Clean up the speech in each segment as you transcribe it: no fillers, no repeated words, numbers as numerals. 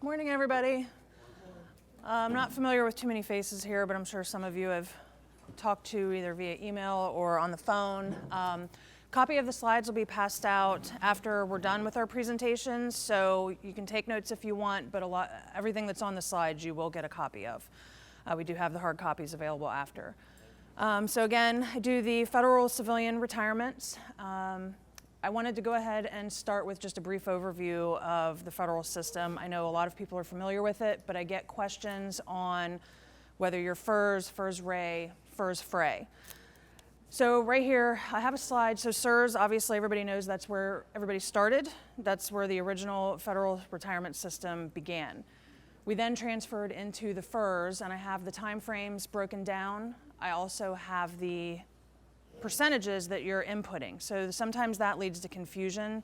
Morning, everybody. I'm not familiar with too many faces here, but I'm sure some of you have talked to either via email or on the phone. Copy of the slides will be passed out after we're done with our presentations, so you can take notes if you want, but everything that's on the slides you will get a copy of. We do have the hard copies available after. So again, I do the federal civilian retirements. I wanted to go ahead and start with just a brief overview of the federal system. I know a lot of people are familiar with it, but I get questions on whether you're FERS, FERS-RE, FERS-FRE. So right here, I have a slide. So CSRS, obviously everybody knows that's where everybody started. That's where the original federal retirement system began. We then transferred into the FERS, and I have the time frames broken down. I also have the percentages that you're inputting. So sometimes that leads to confusion.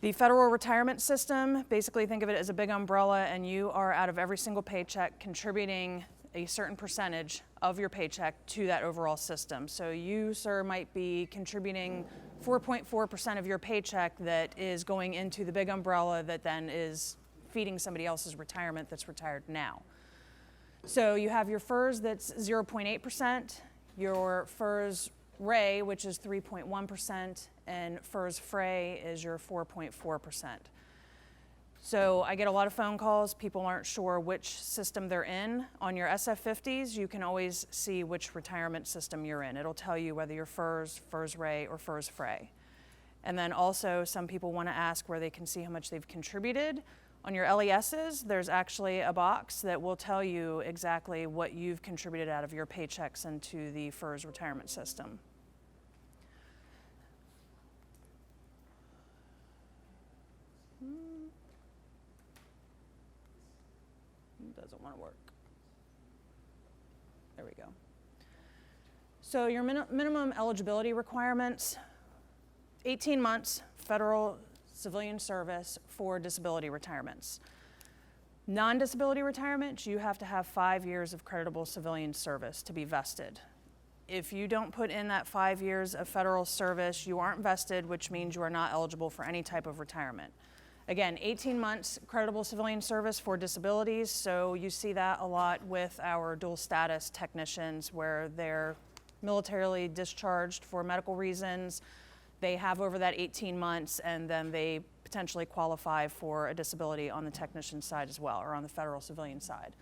The federal retirement system, basically think of it as a big umbrella, and you are out of every single paycheck contributing a certain percentage of your paycheck to that overall system. So you, sir, might be contributing 4.4% of your paycheck that is going into the big umbrella that then is feeding somebody else's retirement that's retired now. So you have your FERS that's 0.8%, your FERS-RE, which is 3.1%, and FERS-FRE is your 4.4%. So I get a lot of phone calls. People aren't sure which system they're in. On your SF50s, you can always see which retirement system you're in. It'll tell you whether you're FERS, FERS-RE, or FERS-FRE. And then also some people want to ask where they can see how much they've contributed. On your LESs, there's actually a box that will tell you exactly what you've contributed out of your paychecks into the FERS retirement system. Doesn't want to work. There we go. So your minimum eligibility requirements, 18 months federal civilian service for disability retirements. Non-disability retirement, you have to have 5 years of creditable civilian service to be vested. If you don't put in that 5 years of federal service, you aren't vested, which means you are not eligible for any type of retirement. Again, 18 months creditable civilian service for disabilities, so you see that a lot with our dual status technicians where they're militarily discharged for medical reasons. They have over that 18 months, and then they potentially qualify for a disability on the technician side as well, or on the federal civilian side.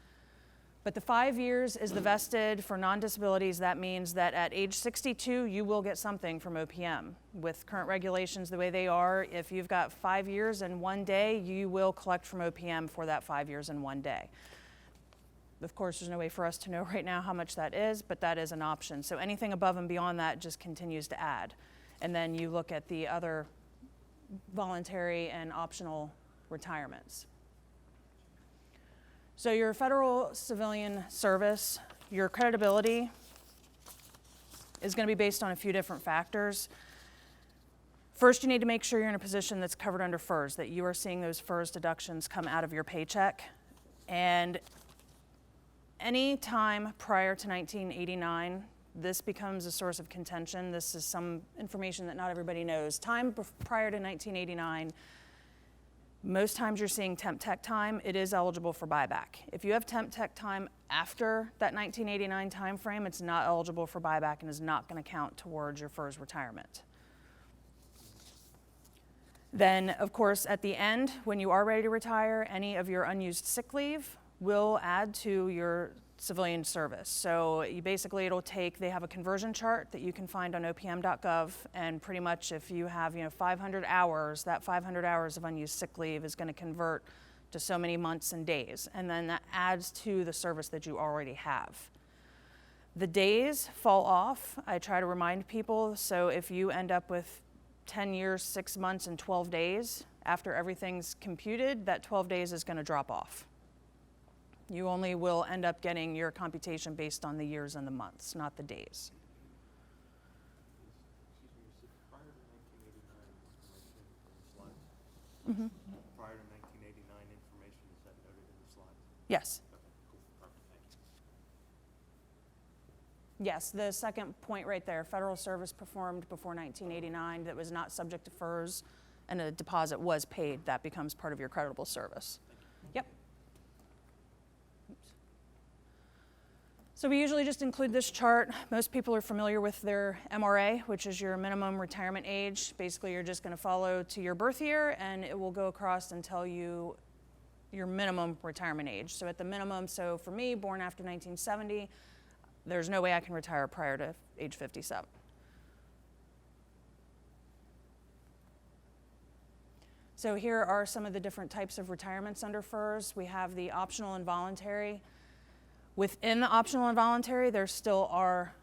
But the 5 years is the vested for non-disabilities. That means that at age 62, you will get something from OPM. With current regulations the way they are, if you've got 5 years and 1 day, you will collect from OPM for that 5 years and 1 day. Of course, there's no way for us to know right now how much that is, but that is an option. So anything above and beyond that just continues to add. And then you look at the other voluntary and optional retirements. So your federal civilian service, your creditability is going to be based on a few different factors. First, you need to make sure you're in a position that's covered under FERS, that you are seeing those FERS deductions come out of your paycheck. And any time prior to 1989, this becomes a source of contention. This is some information that not everybody knows. Time prior to 1989, most times you're seeing temp tech time, it is eligible for buyback. If you have temp tech time after that 1989 time frame, it's not eligible for buyback and is not going to count towards your FERS retirement. Then, of course, at the end, when you are ready to retire, any of your unused sick leave will add to your civilian service. So you basically, they have a conversion chart that you can find on opm.gov, and pretty much if you have 500 hours, that 500 hours of unused sick leave is going to convert to so many months and days, and then that adds to the service that you already have. The days fall off. I try to remind people, so if you end up with 10 years, 6 months, and 12 days, after everything's computed, that 12 days is going to drop off. You only will end up getting your computation based on the years and the months, not the days. Prior to 1989 information in the slides. Mm-hmm. Prior to 1989 information, is that noted in the slides? Yes. Okay, cool. Perfect. Thank you. Yes, the second point right there, federal service performed before 1989 that was not subject to FERS and a deposit was paid, that becomes part of your creditable service. Yep. Oops. So we usually just include this chart. Most people are familiar with their MRA, which is your minimum retirement age. Basically, you're just going to follow to your birth year, and it will go across and tell you your minimum retirement age. So at the minimum, so for me, born after 1970, there's no way I can retire prior to age 57. So here are some of the different types of retirements under FERS. We have the optional and voluntary. Within the optional and voluntary, there still are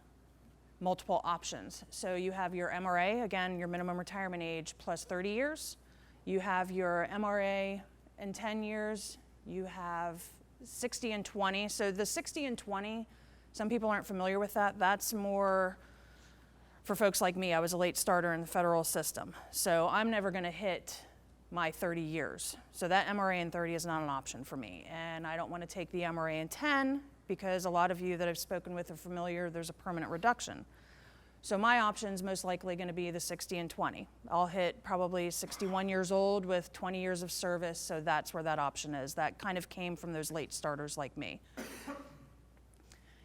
multiple options. So you have your MRA, again, your minimum retirement age plus 30 years. You have your MRA in 10 years. You have 60 and 20. So the 60 and 20, some people aren't familiar with that. That's more for folks like me. I was a late starter in the federal system. So I'm never going to hit my 30 years. So that MRA in 30 is not an option for me. And I don't want to take the MRA in 10 because a lot of you that I've spoken with are familiar, there's a permanent reduction. So my option's most likely going to be the 60 and 20. I'll hit probably 61 years old with 20 years of service, so that's where that option is. That kind of came from those late starters like me.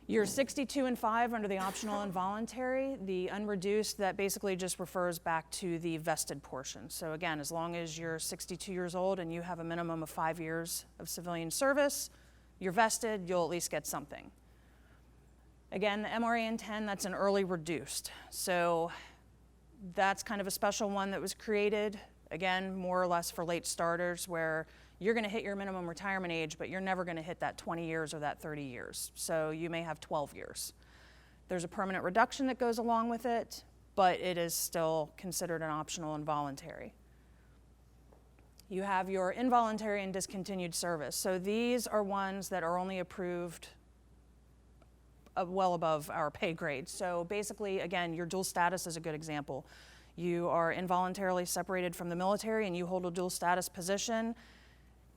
You're 62 and 5 under the optional and voluntary. The unreduced, that basically just refers back to the vested portion. So again, as long as you're 62 years old and you have a minimum of 5 years of civilian service, you're vested, you'll at least get something. Again, the MRA in 10, that's an early reduced. So that's kind of a special one that was created, again, more or less for late starters, where you're going to hit your minimum retirement age, but you're never going to hit that 20 years or that 30 years. So you may have 12 years. There's a permanent reduction that goes along with it, but it is still considered an optional and voluntary. You have your involuntary and discontinued service. So these are ones that are only approved well above our pay grade. So basically, again, your dual status is a good example. You are involuntarily separated from the military and you hold a dual status position.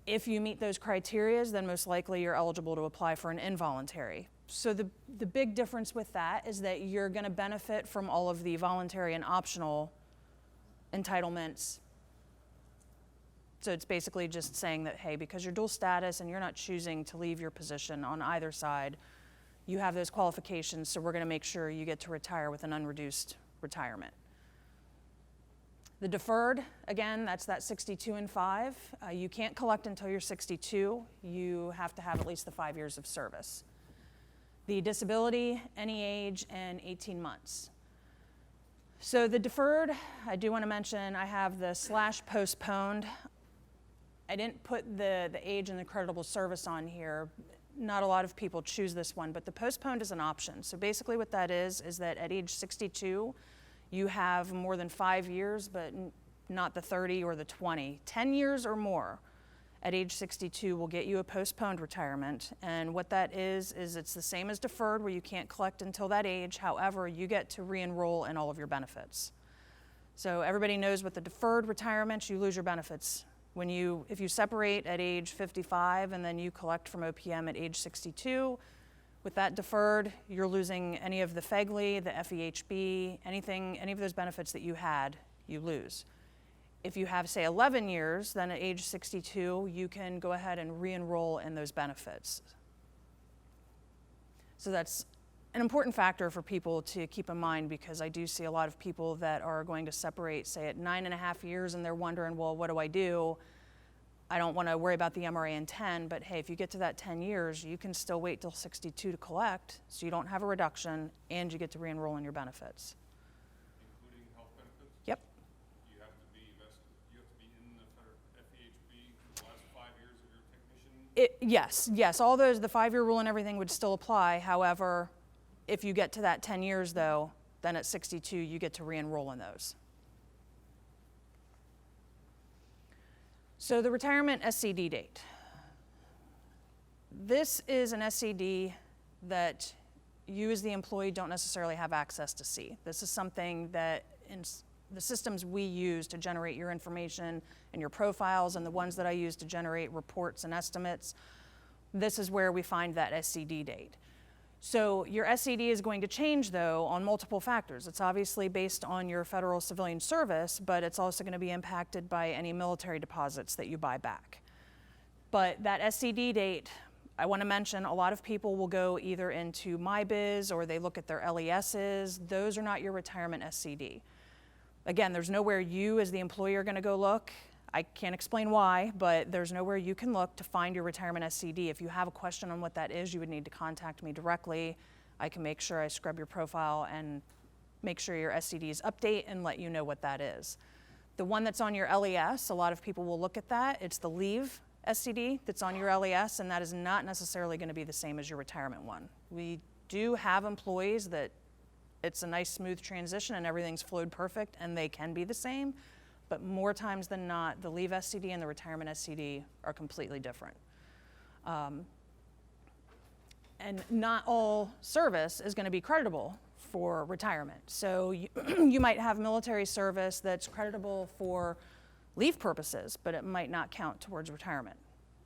If you meet those criteria, then most likely you're eligible to apply for an involuntary. So the big difference with that is that you're going to benefit from all of the voluntary and optional entitlements. So it's basically just saying that, hey, because you're dual status and you're not choosing to leave your position on either side, you have those qualifications, so we're going to make sure you get to retire with an unreduced retirement. The deferred, again, that's that 62 and 5. You can't collect until you're 62. You have to have at least the 5 years of service. The disability, any age, and 18 months. So the deferred, I do want to mention, I have the / postponed. I didn't put the age and the creditable service on here. Not a lot of people choose this one, but the postponed is an option. So basically what that is that at age 62, you have more than 5 years, but not the 30 or the 20. 10 years or more at age 62 will get you a postponed retirement. And what that is it's the same as deferred, where you can't collect until that age. However, you get to re-enroll in all of your benefits. So everybody knows with the deferred retirement, you lose your benefits. If you separate at age 55 and then you collect from OPM at age 62, with that deferred, you're losing any of the FEGLI, the FEHB, any of those benefits that you had, you lose. If you have, say, 11 years, then at age 62, you can go ahead and re-enroll in those benefits. So that's an important factor for people to keep in mind, because I do see a lot of people that are going to separate, say, at 9.5 years, and they're wondering, well, what do I do? I don't want to worry about the MRA in 10, but hey, if you get to that 10 years, you can still wait till 62 to collect, so you don't have a reduction, and you get to re-enroll in your benefits. Including health benefits? Yep. You have to be vested, you have to be in the FEHB for the last 5 years of your technician? Yes, all those, the 5-year rule and everything would still apply. However, if you get to that 10 years though, then at 62, you get to re-enroll in those. So the retirement SCD date. This is an SCD that you as the employee don't necessarily have access to see. This is something that in the systems we use to generate your information and your profiles, and the ones that I use to generate reports and estimates, this is where we find that SCD date. So your SCD is going to change, though, on multiple factors. It's obviously based on your federal civilian service, but it's also going to be impacted by any military deposits that you buy back. But that SCD date, I want to mention, a lot of people will go either into MyBiz or they look at their LESs. Those are not your retirement SCD. Again, there's nowhere you as the employer are going to go look. I can't explain why, but there's nowhere you can look to find your retirement SCD. If you have a question on what that is, you would need to contact me directly. I can make sure I scrub your profile and make sure your SCDs update and let you know what that is. The one that's on your LES, a lot of people will look at that. It's the leave SCD that's on your LES, and that is not necessarily going to be the same as your retirement one. We do have employees that it's a nice smooth transition and everything's flowed perfect and they can be the same, but more times than not, the leave SCD and the retirement SCD are completely different. And not all service is going to be creditable for retirement. So you might have military service that's creditable for leave purposes, but it might not count towards retirement.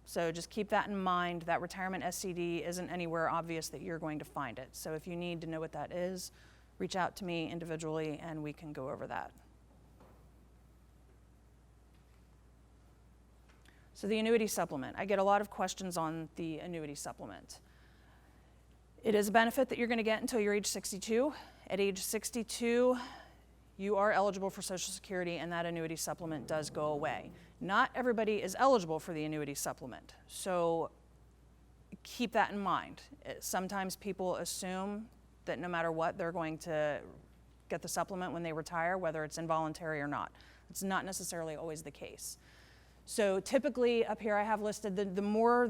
So just keep that in mind. That retirement SCD isn't anywhere obvious that you're going to find it. So if you need to know what that is, reach out to me individually and we can go over that. So the annuity supplement. I get a lot of questions on the annuity supplement. It is a benefit that you're going to get until you're age 62. At age 62, you are eligible for Social Security and that annuity supplement does go away. Not everybody is eligible for the annuity supplement, so keep that in mind. Sometimes people assume that no matter what, they're going to get the supplement when they retire, whether it's involuntary or not. It's not necessarily always the case. So typically, up here I have listed the more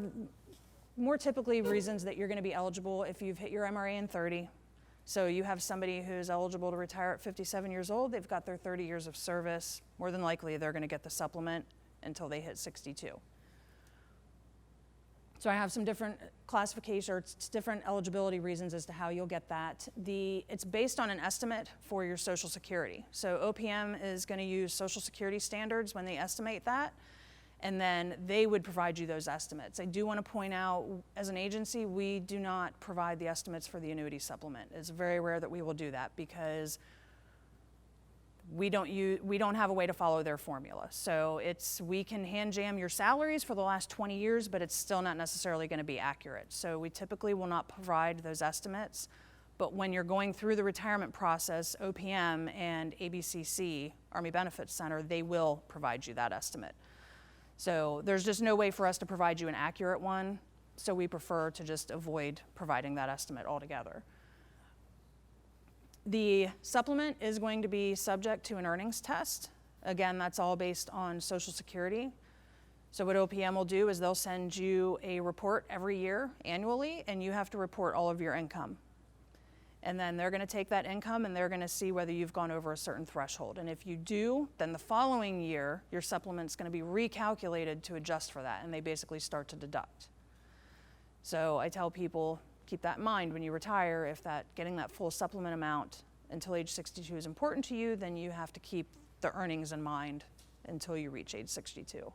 typically reasons that you're going to be eligible if you've hit your MRA in 30. So you have somebody who's eligible to retire at 57 years old, they've got their 30 years of service, more than likely they're going to get the supplement until they hit 62. So I have some different classifications, different eligibility reasons as to how you'll get that. It's based on an estimate for your Social Security. So OPM is going to use Social Security standards when they estimate that, and then they would provide you those estimates. I do want to point out, as an agency, we do not provide the estimates for the annuity supplement. It's very rare that we will do that because we don't have a way to follow their formula. So we can hand jam your salaries for the last 20 years, but it's still not necessarily going to be accurate. So we typically will not provide those estimates. But when you're going through the retirement process, OPM and ABCC, Army Benefits Center, they will provide you that estimate. So there's just no way for us to provide you an accurate one, so we prefer to just avoid providing that estimate altogether. The supplement is going to be subject to an earnings test. Again, that's all based on Social Security. So what OPM will do is they'll send you a report every year, annually, and you have to report all of your income. And then they're going to take that income and they're going to see whether you've gone over a certain threshold. And if you do, then the following year, your supplement's going to be recalculated to adjust for that, and they basically start to deduct. So I tell people, keep that in mind when you retire. If getting that full supplement amount until age 62 is important to you, then you have to keep the earnings in mind until you reach age 62.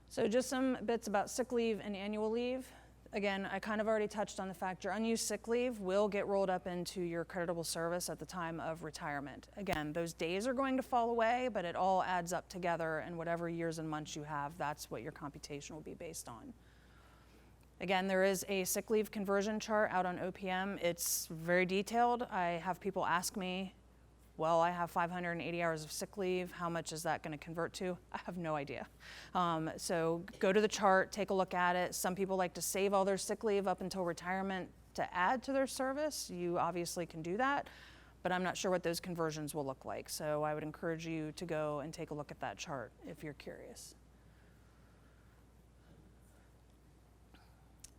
So just some bits about sick leave and annual leave. Again, I kind of already touched on the fact your unused sick leave will get rolled up into your creditable service at the time of retirement. Again, those days are going to fall away, but it all adds up together, and whatever years and months you have, that's what your computation will be based on. Again, there is a sick leave conversion chart out on OPM. It's very detailed. I have people ask me, well, I have 580 hours of sick leave. How much is that going to convert to? I have no idea. So go to the chart, take a look at it. Some people like to save all their sick leave up until retirement to add to their service. You obviously can do that, but I'm not sure what those conversions will look like. So I would encourage you to go and take a look at that chart if you're curious.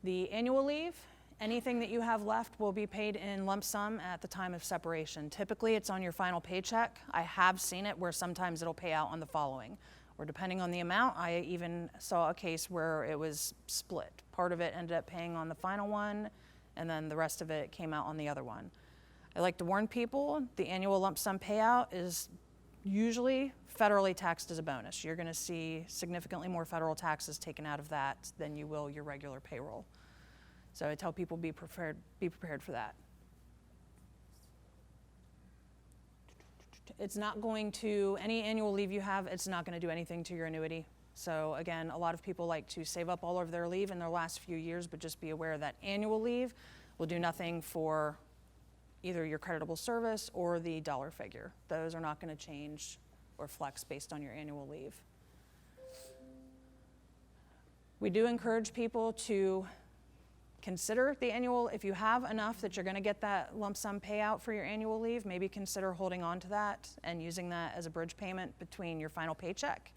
The annual leave. Anything that you have left will be paid in lump sum at the time of separation. Typically, it's on your final paycheck. I have seen it where sometimes it'll pay out on the following, or depending on the amount, I even saw a case where it was split. Part of it ended up paying on the final one, and then the rest of it came out on the other one. I like to warn people, the annual lump sum payout is usually federally taxed as a bonus. You're gonna see significantly more federal taxes taken out of that than you will your regular payroll. So I tell people be prepared for that. It's not going to, any annual leave you have, it's not going to do anything to your annuity. So again, a lot of people like to save up all of their leave in their last few years, but just be aware that annual leave will do nothing for either your creditable service or the dollar figure. Those are not going to change or flex based on your annual leave. We do encourage people to consider the annual, if you have enough that you're going to get that lump sum payout for your annual leave, maybe consider holding on to that and using that as a bridge payment between your final paycheck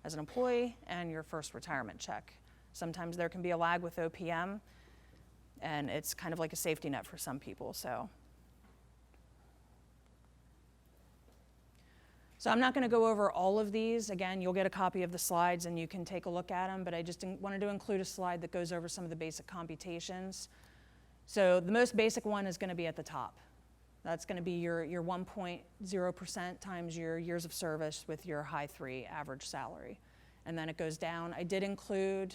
as an employee and your first retirement check. Sometimes there can be a lag with OPM, and it's kind of like a safety net for some people. So I'm not going to go over all of these. Again, you'll get a copy of the slides and you can take a look at them, but I just wanted to include a slide that goes over some of the basic computations. So the most basic one is going to be at the top. That's going to be your 1.0% times your years of service with your high 3 average salary. And then it goes down. I did include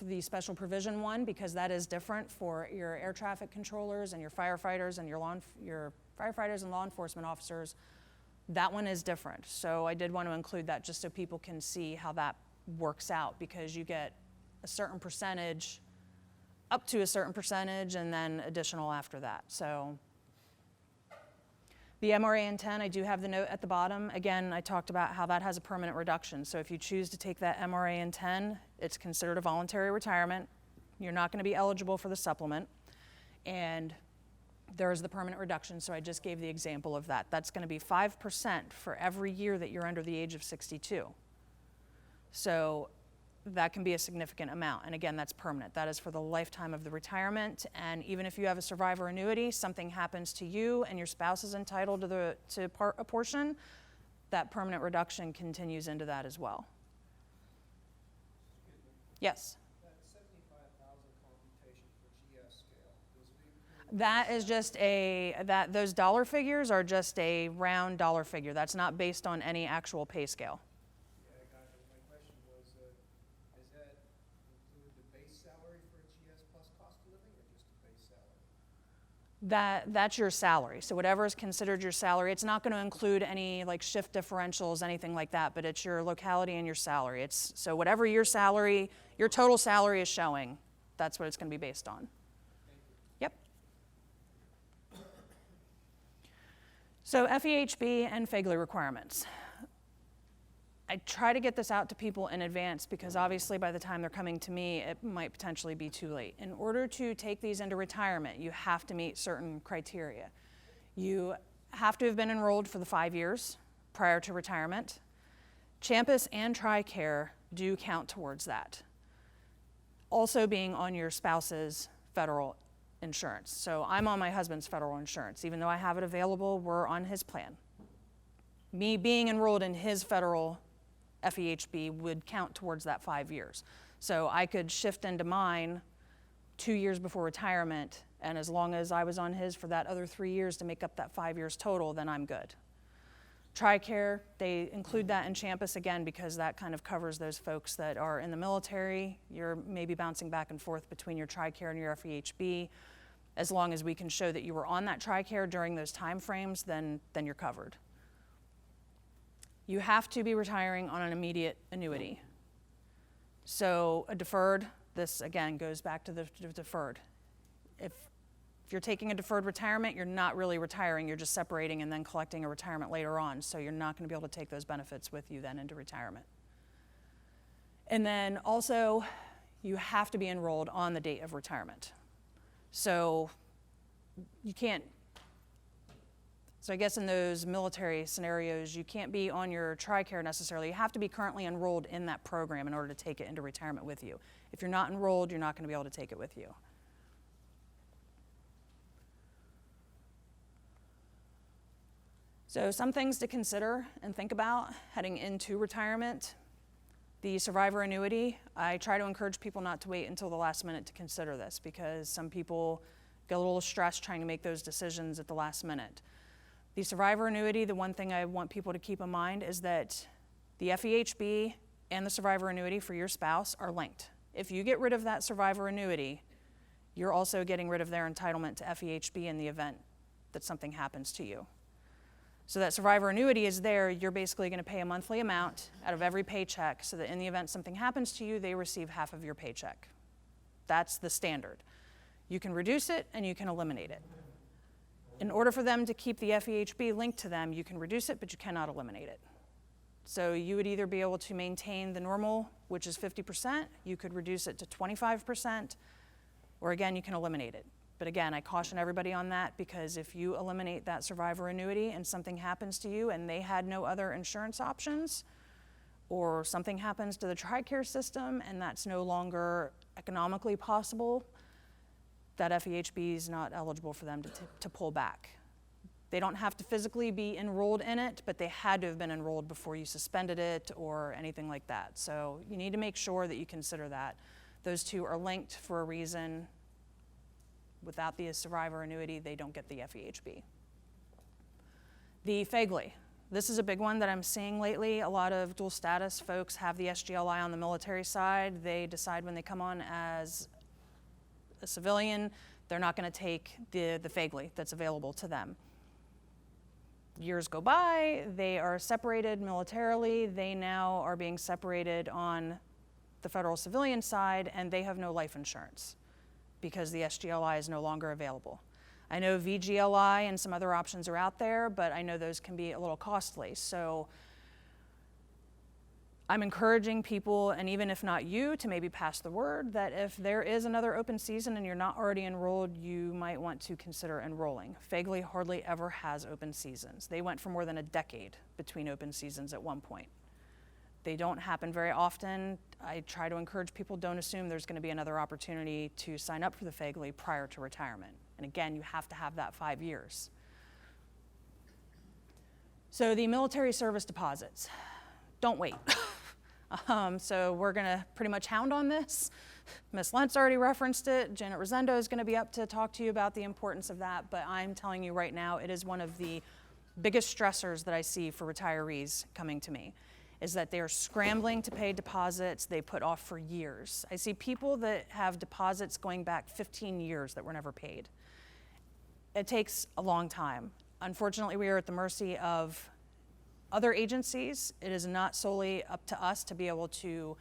the special provision one because that is different for your air traffic controllers and your firefighters and your firefighters and law enforcement officers. That one is different. So I did want to include that just so people can see how that works out, because you get a certain percentage, up to a certain percentage, and then additional after that. So the MRA in 10, I do have the note at the bottom. Again, I talked about how that has a permanent reduction. So if you choose to take that MRA in 10, it's considered a voluntary retirement. You're not going to be eligible for the supplement. And there's the permanent reduction, so I just gave the example of that. That's going to be 5% for every year that you're under the age of 62. So that can be a significant amount. And again, that's permanent. That is for the lifetime of the retirement. And even if you have a survivor annuity, something happens to you and your spouse is entitled to a portion, that permanent reduction continues into that as well. Yes? That 75,000 computation for GS scale, does it include? That is just those dollar figures are just a round dollar figure. That's not based on any actual pay scale. Yeah, I got it. My question was, does that include the base salary for a GS plus cost of living, or just the base salary? That's your salary. So whatever is considered your salary, it's not going to include any like shift differentials, anything like that, but it's your locality and your salary. So whatever your salary, your total salary is showing, that's what it's going to be based on. Yep. So FEHB and FEGLI requirements. I try to get this out to people in advance because obviously by the time they're coming to me, it might potentially be too late. In order to take these into retirement, you have to meet certain criteria. You have to have been enrolled for the 5 years prior to retirement. Champus and TRICARE do count towards that. Also being on your spouse's federal insurance. So I'm on my husband's federal insurance. Even though I have it available, we're on his plan. Me being enrolled in his federal FEHB would count towards that 5 years. So I could shift into mine 2 years before retirement, and as long as I was on his for that other 3 years to make up that 5 years total, then I'm good. TRICARE, they include that in Champus again because that kind of covers those folks that are in the military. You're maybe bouncing back and forth between your TRICARE and your FEHB. As long as we can show that you were on that TRICARE during those time frames, then you're covered. You have to be retiring on an immediate annuity. So a deferred, this again goes back to the deferred. If you're taking a deferred retirement, you're not really retiring, you're just separating and then collecting a retirement later on, so you're not going to be able to take those benefits with you then into retirement. And then also, you have to be enrolled on the date of retirement. So you can't, so I guess in those military scenarios, you can't be on your TRICARE necessarily. You have to be currently enrolled in that program in order to take it into retirement with you. If you're not enrolled, you're not going to be able to take it with you. So some things to consider and think about heading into retirement. The survivor annuity, I try to encourage people not to wait until the last minute to consider this because some people get a little stressed trying to make those decisions at the last minute. The survivor annuity, the one thing I want people to keep in mind is that the FEHB and the survivor annuity for your spouse are linked. If you get rid of that survivor annuity, you're also getting rid of their entitlement to FEHB in the event that something happens to you. So that survivor annuity is there. You're basically going to pay a monthly amount out of every paycheck so that in the event something happens to you, they receive half of your paycheck. That's the standard. You can reduce it and you can eliminate it. In order for them to keep the FEHB linked to them, you can reduce it, but you cannot eliminate it. So you would either be able to maintain the normal, which is 50%, you could reduce it to 25%, or again, you can eliminate it. But again, I caution everybody on that, because if you eliminate that survivor annuity and something happens to you and they had no other insurance options, or something happens to the TRICARE system and that's no longer economically possible, that FEHB is not eligible for them to pull back. They don't have to physically be enrolled in it, but they had to have been enrolled before you suspended it or anything like that. So you need to make sure that you consider that. Those two are linked for a reason. Without the survivor annuity, they don't get the FEHB. The FEGLI. This is a big one that I'm seeing lately. A lot of dual status folks have the SGLI on the military side. They decide when they come on as a civilian, they're not going to take the FEGLI that's available to them. Years go by, they are separated militarily. They now are being separated on the federal civilian side, and they have no life insurance because the SGLI is no longer available. I know VGLI and some other options are out there, but I know those can be a little costly. So I'm encouraging people, and even if not you, to maybe pass the word that if there is another open season and you're not already enrolled, you might want to consider enrolling. FEGLI hardly ever has open seasons. They went for more than a decade between open seasons at one point. They don't happen very often. I try to encourage people, don't assume there's going to be another opportunity to sign up for the FEGLI prior to retirement. And again, you have to have that 5 years. So the military service deposits, don't wait. So we're going to pretty much hound on this. Ms. Lentz already referenced it. Janet Rosendo is going to be up to talk to you about the importance of that, but I'm telling you right now, it is one of the biggest stressors that I see for retirees coming to me, is that they're scrambling to pay deposits they put off for years. I see people that have deposits going back 15 years that were never paid. It takes a long time. Unfortunately, we are at the mercy of other agencies. It is not solely up to us to be able to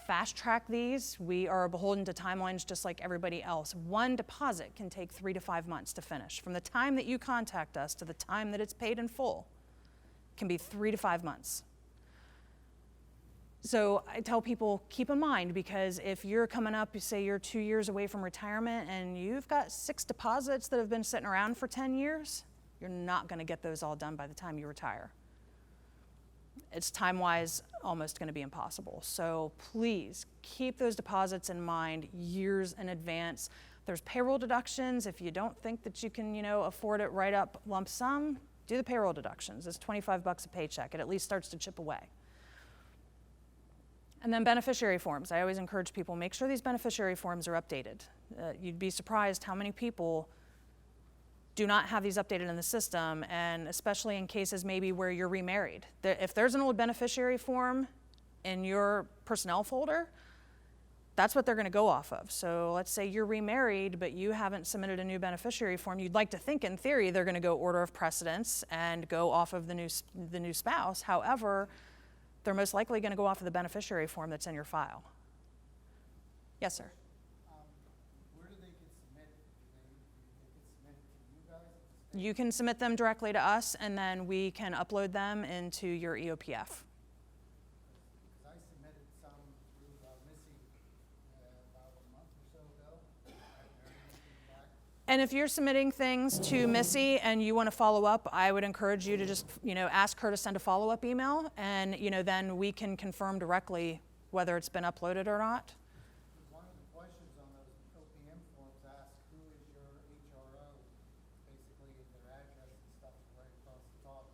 fast track these. We are beholden to timelines just like everybody else. One deposit can take 3 to 5 months to finish. From the time that you contact us to the time that it's paid in full can be 3 to 5 months. So I tell people, keep in mind, because if you're coming up, you say you're 2 years away from retirement and you've got 6 deposits that have been sitting around for 10 years, you're not going to get those all done by the time you retire. It's time-wise almost going to be impossible. So please keep those deposits in mind years in advance. There's payroll deductions. If you don't think that you can, afford it right up lump sum, do the payroll deductions. It's $25 a paycheck. It at least starts to chip away. And then beneficiary forms. I always encourage people, make sure these beneficiary forms are updated. You'd be surprised how many people do not have these updated in the system, and especially in cases maybe where you're remarried. If there's an old beneficiary form in your personnel folder, that's what they're going to go off of. So let's say you're remarried, but you haven't submitted a new beneficiary form. You'd like to think, in theory, they're going to go order of precedence and go off of the new spouse. However, they're most likely going to go off of the beneficiary form that's in your file. Yes, sir. Where do they get submitted? Do they get submitted to you guys? You can submit them directly to us, and then we can upload them into your EOPF. Because I submitted some through Missy about a month or so ago. I haven't heard anything back. And if you're submitting things to Missy and you want to follow up, I would encourage you to just, ask her to send a follow-up email, and, then we can confirm directly whether it's been uploaded or not. One of the questions on those OPM forms asks who is your HRO, basically their address and stuff is right across the top.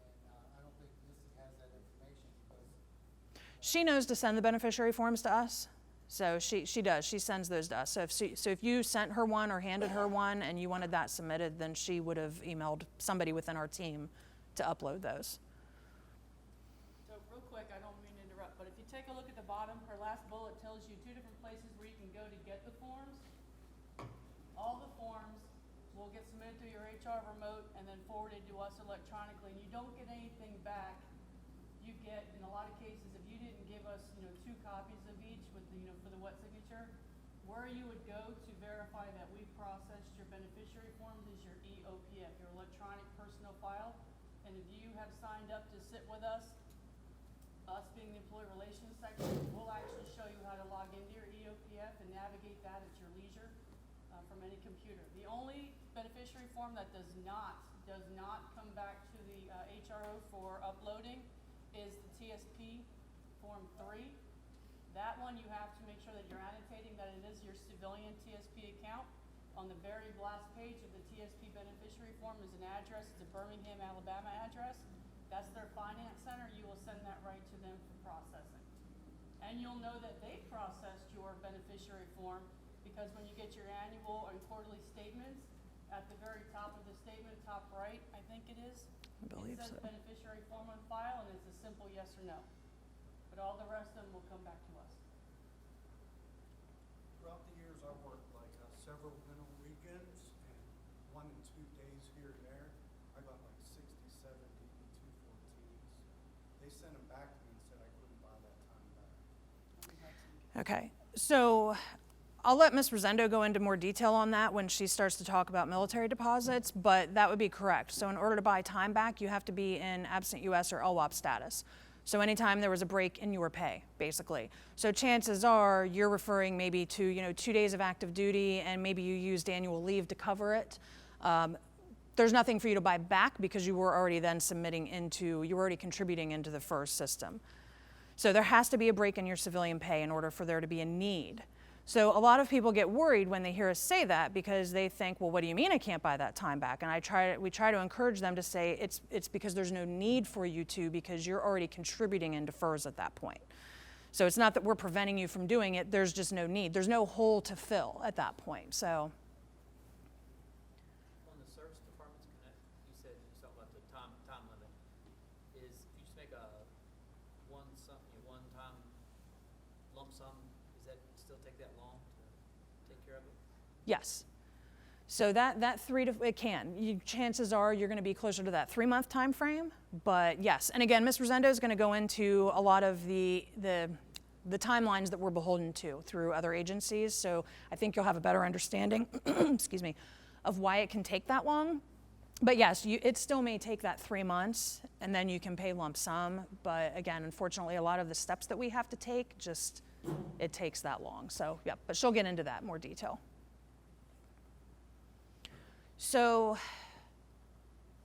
And I don't think Missy has that information because She knows to send the beneficiary forms to us. So she does. She sends those to us. So if you sent her one or handed her one and you wanted that submitted, then she would have emailed somebody within our team to upload those. So real quick, I don't mean to interrupt, but if you take a look at the bottom, her last bullet tells you 2 different places where you can go to get the forms. All the forms will get submitted through your HR remote and then forwarded to us electronically, and you don't get anything back. You get, in a lot of cases, if you didn't give us, 2 copies of each with the, for the wet signature, where you would go to verify that we processed your beneficiary forms is your EOPF, your electronic personal file. And if you have signed up to sit with us being the employee relations section, we'll actually show you how to log into your EOPF and navigate that at your leisure from any computer. The only beneficiary form that does not come back to the HRO for uploading is the TSP Form 3. That one you have to make sure that you're annotating that it is your civilian TSP account. On the very last page of the TSP beneficiary form is an address. It's a Birmingham, Alabama address. That's their finance center. You will send that right to them for processing. And you'll know that they processed your beneficiary form because when you get your annual and quarterly statements, at the very top of the statement, top right, I think it is, I believe it says so. beneficiary form on file, and it's a simple yes or no. But all the rest of them will come back to us. Throughout the years, I've worked like several winter weekends and 1 and 2 days here and there. I got like 60, 70, 214s. They sent them back to me and said I couldn't buy that time back. Okay, so I'll let Ms. Rosendo go into more detail on that when she starts to talk about military deposits, but that would be correct. So in order to buy time back, you have to be in absent U.S. or LWOP status. So anytime there was a break in your pay, basically. So chances are you're referring maybe to 2 days of active duty and maybe you used annual leave to cover it. There's nothing for you to buy back because you were already then you were already contributing into the FERS system. So there has to be a break in your civilian pay in order for there to be a need. So a lot of people get worried when they hear us say that because they think, well, what do you mean I can't buy that time back? And we try to encourage them to say it's because there's no need for you to because you're already contributing into FERS at that point. So it's not that we're preventing you from doing it, there's just no need. There's no hole to fill at that point. So. On the service departments, you said you talked about the time limit. Is if you just make a one-time lump sum, does that still take that long to take care of it? Yes. So that it can. Chances are you're going to be closer to that 3-month time frame, but yes. And again, Ms. Rosendo is going to go into a lot of the timelines that we're beholden to through other agencies. So I think you'll have a better understanding, excuse me, of why it can take that long. But yes, it still may take that 3 months, and then you can pay lump sum. But again, unfortunately, a lot of the steps that we have to take it takes that long. So yeah, but she'll get into that in more detail. So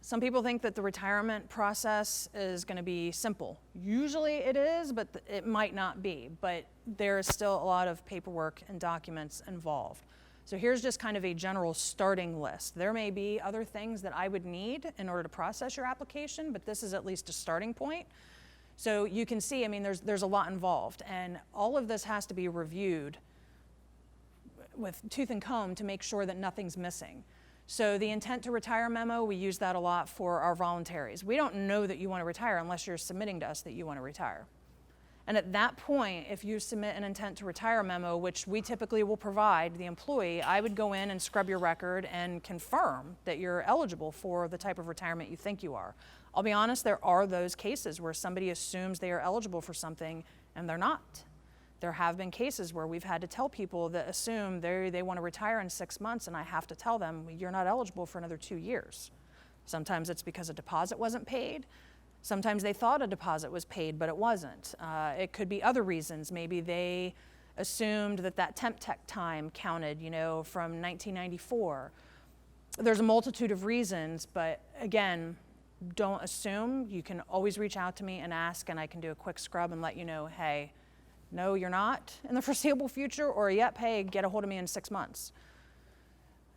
some people think that the retirement process is going to be simple. Usually it is, but it might not be. But there is still a lot of paperwork and documents involved. So here's just kind of a general starting list. There may be other things that I would need in order to process your application, but this is at least a starting point. So you can see, I mean, there's a lot involved, and all of this has to be reviewed with tooth and comb to make sure that nothing's missing. So the intent to retire memo, we use that a lot for our voluntaries. We don't know that you want to retire unless you're submitting to us that you want to retire. And at that point, if you submit an intent to retire memo, which we typically will provide the employee, I would go in and scrub your record and confirm that you're eligible for the type of retirement you think you are. I'll be honest, there are those cases where somebody assumes they are eligible for something and they're not. There have been cases where we've had to tell people that assume they want to retire in 6 months, and I have to tell them, you're not eligible for another 2 years. Sometimes it's because a deposit wasn't paid. Sometimes they thought a deposit was paid, but it wasn't. It could be other reasons. Maybe they assumed that temp tech time counted, from 1994. There's a multitude of reasons, but again, don't assume. You can always reach out to me and ask, and I can do a quick scrub and let you know, hey, no, you're not in the foreseeable future, or yep, hey, get a hold of me in 6 months.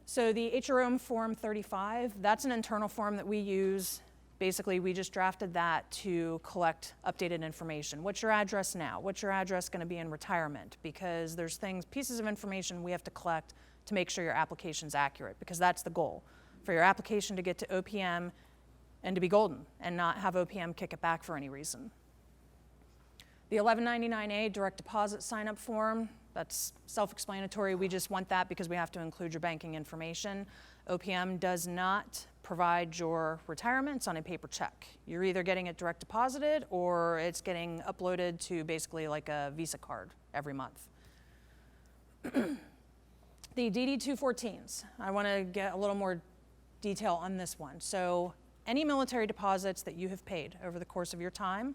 So the HRO Form 35, that's an internal form that we use. Basically, we just drafted that to collect updated information. What's your address now? What's your address going to be in retirement? Because there's pieces of information we have to collect to make sure your application's accurate, because that's the goal, for your application to get to OPM and to be golden and not have OPM kick it back for any reason. The 1199A direct deposit sign-up form, that's self-explanatory. We just want that because we have to include your banking information. OPM does not provide your retirements on a paper check. You're either getting it direct deposited or it's getting uploaded to basically like a Visa card every month. The DD-214s, I want to get a little more detail on this one. So any military deposits that you have paid over the course of your time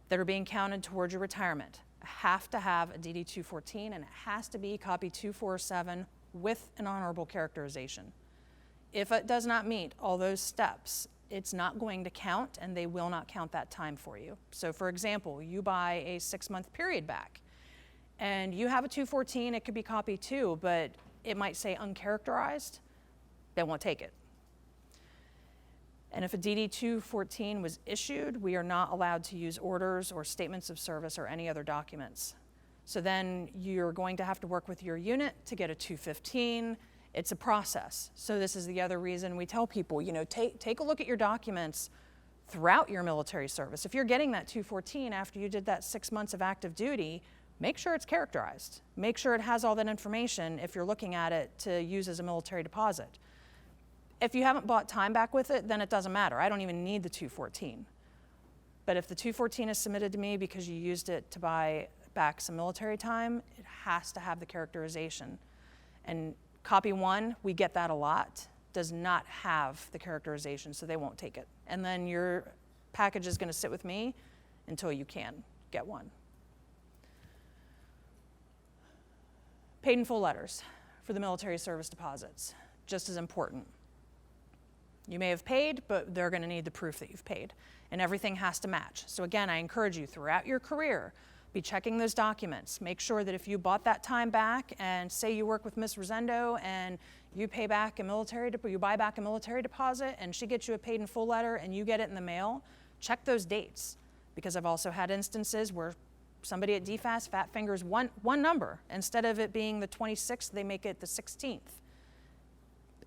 that are being counted towards your retirement have to have a DD-214, and it has to be copy 247 with an honorable characterization. If it does not meet all those steps, it's not going to count, and they will not count that time for you. So for example, you buy a 6-month period back, and you have a 214, it could be copy 2, but it might say uncharacterized, they won't take it. And if a DD-214 was issued, we are not allowed to use orders or statements of service or any other documents. So then you're going to have to work with your unit to get a 215. It's a process. So this is the other reason we tell people, you know, take a look at your documents throughout your military service. If you're getting that 214 after you did that 6 months of active duty, make sure it's characterized. Make sure it has all that information if you're looking at it to use as a military deposit. If you haven't bought time back with it, then it doesn't matter. I don't even need the 214. But if the 214 is submitted to me because you used it to buy back some military time, it has to have the characterization. And copy 1, we get that a lot, does not have the characterization, so they won't take it. And then your package is going to sit with me until you can get one. Paid in full letters for the military service deposits, just as important. You may have paid, but they're going to need the proof that you've paid, and everything has to match. So again, I encourage you throughout your career, be checking those documents. Make sure that if you bought that time back, and say you work with Ms. Rosendo and you pay back a military, you buy back a military deposit, and she gets you a paid in full letter, and you get it in the mail, check those dates, because I've also had instances where somebody at DFAS fat fingers one number. Instead of it being the 26th, they make it the 16th.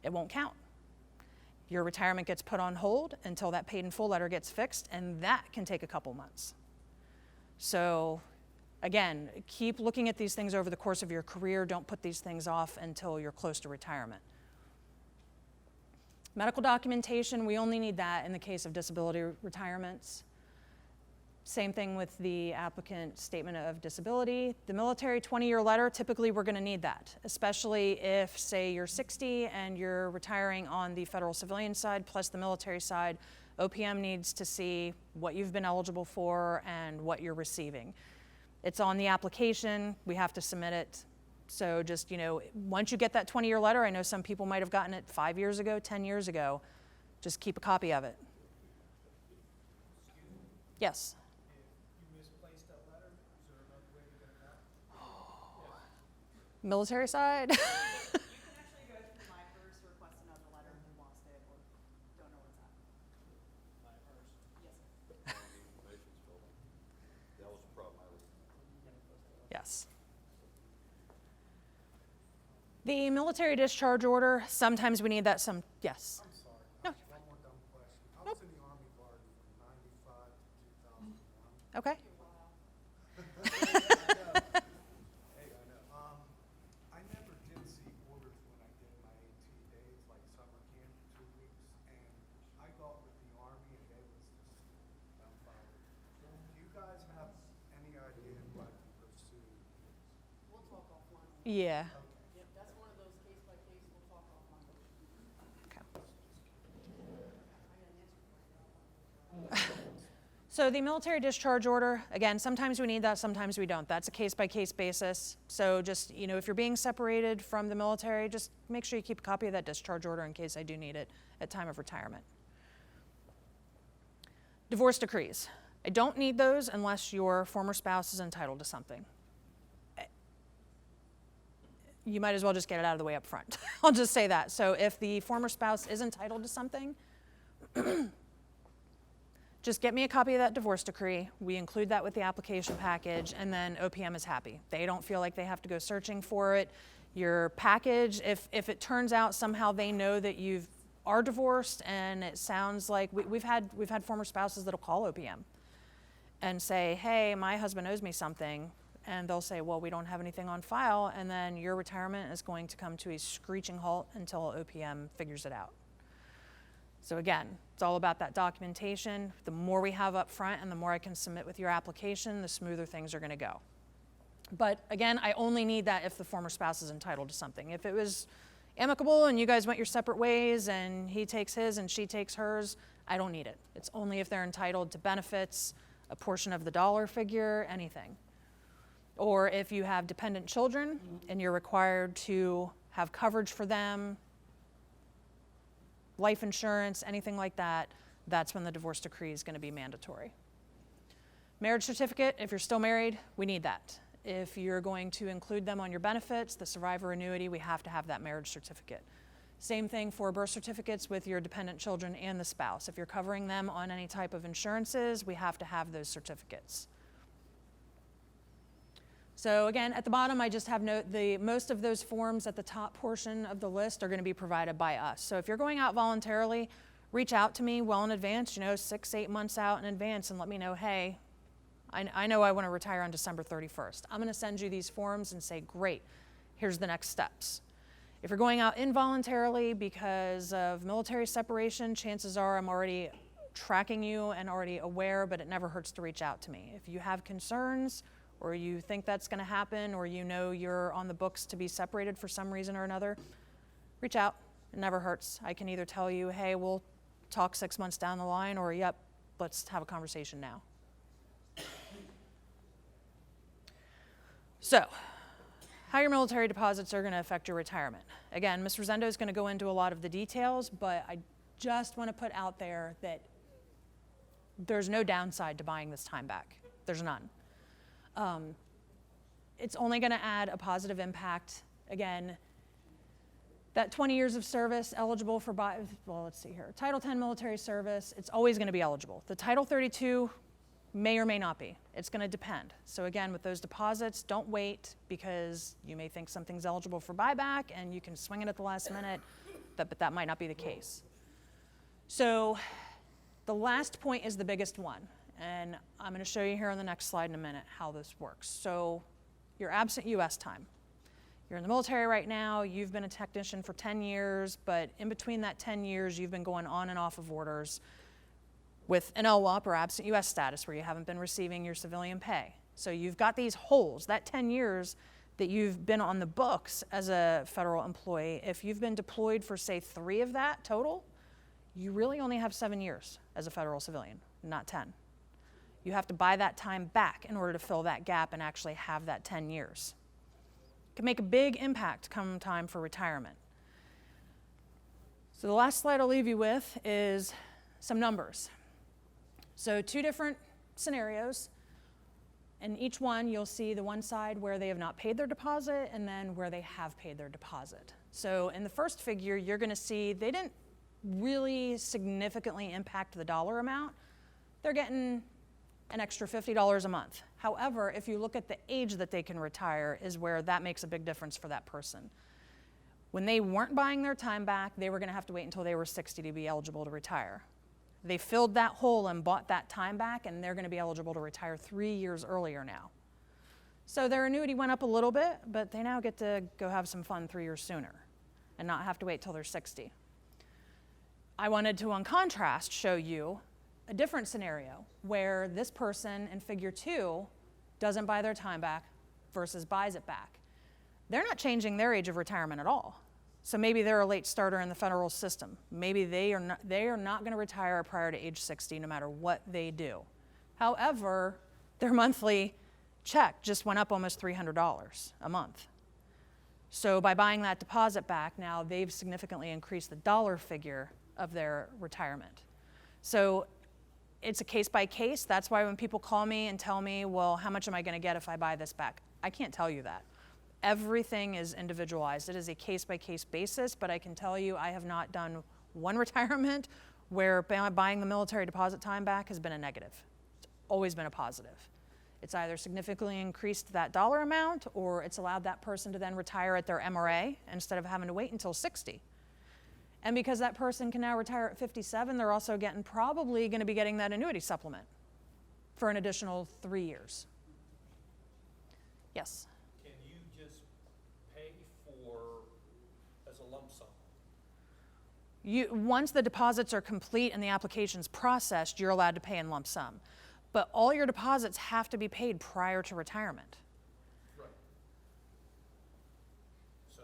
It won't count. Your retirement gets put on hold until that paid in full letter gets fixed, and that can take a couple months. So again, keep looking at these things over the course of your career. Don't put these things off until you're close to retirement. Medical documentation, we only need that in the case of disability retirements. Same thing with the applicant statement of disability. The military 20-year letter, typically we're going to need that, especially if, say, you're 60 and you're retiring on the federal civilian side plus the military side. OPM needs to see what you've been eligible for and what you're receiving. It's on the application. We have to submit it. So just, you know, once you get that 20-year letter, I know some people might have gotten it 5 years ago, 10 years ago. Just keep a copy of it. Yes? Military side? You can actually go through my first, request another letter if you lost it or don't know what's happening. My first? Yes, sir. That was the problem I was. Yes. The military discharge order, sometimes we need that yes. I'm sorry. No. One more dumb question. I was in the Army Guard from 95 to 2001. Okay. Hey, I know. I never did see orders when I did my 18 days, like summer camp, 2 weeks, and I got with the Army and they was just dumbfounded. Do you guys have any idea who I can pursue? We'll talk offline. Yeah. Yep, that's one of those case by case, we'll talk offline. Okay. I got an answer for you. So the military discharge order, again, sometimes we need that, sometimes we don't. That's a case-by-case basis. So just, you know, if you're being separated from the military, just make sure you keep a copy of that discharge order in case I do need it at time of retirement. Divorce decrees. I don't need those unless your former spouse is entitled to something. You might as well just get it out of the way up front. I'll just say that. So if the former spouse is entitled to something, just get me a copy of that divorce decree. We include that with the application package, and then OPM is happy. They don't feel like they have to go searching for it. Your package, if it turns out somehow they know that you are divorced, and it sounds like we've had former spouses that'll call OPM and say, hey, my husband owes me something, and they'll say, well, we don't have anything on file, and then your retirement is going to come to a screeching halt until OPM figures it out. So again, it's all about that documentation. The more we have up front and the more I can submit with your application, the smoother things are going to go. But again, I only need that if the former spouse is entitled to something. If it was amicable and you guys went your separate ways and he takes his and she takes hers, I don't need it. It's only if they're entitled to benefits, a portion of the dollar figure, anything. Or if you have dependent children and you're required to have coverage for them, life insurance, anything like that, that's when the divorce decree is going to be mandatory. Marriage certificate, if you're still married, we need that. If you're going to include them on your benefits, the survivor annuity, we have to have that marriage certificate. Same thing for birth certificates with your dependent children and the spouse. If you're covering them on any type of insurances, we have to have those certificates. So again, at the bottom, I just have note most of those forms at the top portion of the list are going to be provided by us. So if you're going out voluntarily, reach out to me well in advance, 6, 8 months out in advance, and let me know, hey, I know I want to retire on December 31st. I'm going to send you these forms and say, great, here's the next steps. If you're going out involuntarily because of military separation, chances are I'm already tracking you and already aware, but it never hurts to reach out to me. If you have concerns or you think that's going to happen or you know you're on the books to be separated for some reason or another, reach out. It never hurts. I can either tell you, hey, we'll talk 6 months down the line, or yep, let's have a conversation now. So, how your military deposits are going to affect your retirement. Again, Ms. Rosendo is going to go into a lot of the details, but I just want to put out there that there's no downside to buying this time back. There's none. It's only going to add a positive impact. Again, that 20 years of service eligible for, let's see here, Title 10 military service, it's always going to be eligible. The Title 32 may or may not be. It's going to depend. So again, with those deposits, don't wait, because you may think something's eligible for buyback and you can swing it at the last minute, but that might not be the case. So the last point is the biggest one, and I'm going to show you here on the next slide in a minute how this works. So your absent U.S. time. You're in the military right now, you've been a technician for 10 years, but in between that 10 years, you've been going on and off of orders with an LWOP or absent U.S. status where you haven't been receiving your civilian pay. So you've got these holes, that 10 years that you've been on the books as a federal employee. If you've been deployed for, say, 3 of that total, you really only have 7 years as a federal civilian, not 10. You have to buy that time back in order to fill that gap and actually have that 10 years. It can make a big impact come time for retirement. So the last slide I'll leave you with is some numbers. So 2 different scenarios. In each one, you'll see the one side where they have not paid their deposit and then where they have paid their deposit. So in the first figure, you're going to see they didn't really significantly impact the dollar amount. They're getting an extra $50 a month. However, if you look at the age that they can retire is where that makes a big difference for that person. When they weren't buying their time back, they were going to have to wait until they were 60 to be eligible to retire. They filled that hole and bought that time back, and they're going to be eligible to retire 3 years earlier now. So their annuity went up a little bit, but they now get to go have some fun 3 years sooner and not have to wait till they're 60. I wanted to, on contrast, show you a different scenario where this person in figure 2 doesn't buy their time back versus buys it back. They're not changing their age of retirement at all. So maybe they're a late starter in the federal system. Maybe they are not going to retire prior to age 60 no matter what they do. However, their monthly check just went up almost $300 a month. So by buying that deposit back, now they've significantly increased the dollar figure of their retirement. So it's a case by case. That's why when people call me and tell me, well, how much am I going to get if I buy this back? I can't tell you that. Everything is individualized. It is a case-by-case basis, but I can tell you I have not done one retirement where buying the military deposit time back has been a negative. It's always been a positive. It's either significantly increased that dollar amount or it's allowed that person to then retire at their MRA instead of having to wait until 60. And because that person can now retire at 57, they're also probably going to be getting that annuity supplement for an additional 3 years. Yes. Can you just pay for, as a lump sum? Once the deposits are complete and the application's processed, you're allowed to pay in lump sum. But all your deposits have to be paid prior to retirement. Right. So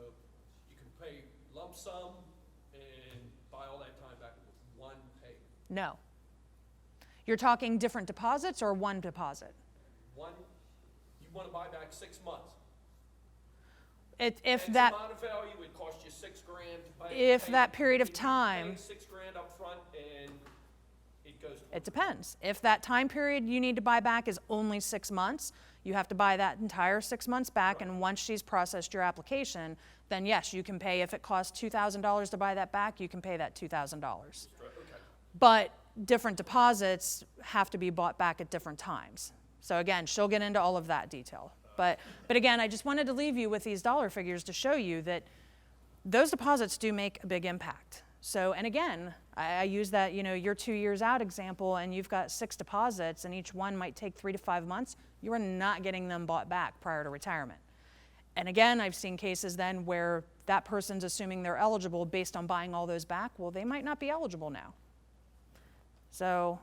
you can pay lump sum and buy all that time back with one payment. No. You're talking different deposits or one deposit? One, you want to buy back 6 months. If X that, amount of value, it costs you $6 grand to buy. If pay- that period of you pay time- $6 grand up front and it goes. it depends. If that time period you need to buy back is only 6 months, you have to buy that entire 6 months back, and once she's processed your application, then yes, you can pay. If it costs $2,000 to buy that back, you can pay that $2,000. Okay. But different deposits have to be bought back at different times. So again, she'll get into all of that detail. But again, I just wanted to leave you with these dollar figures to show you that those deposits do make a big impact. So, and again, I use that, you're 2 years out example, and you've got 6 deposits, and each one might take 3 to 5 months. You are not getting them bought back prior to retirement. And again, I've seen cases then where that person's assuming they're eligible based on buying all those back. Well, they might not be eligible now. So,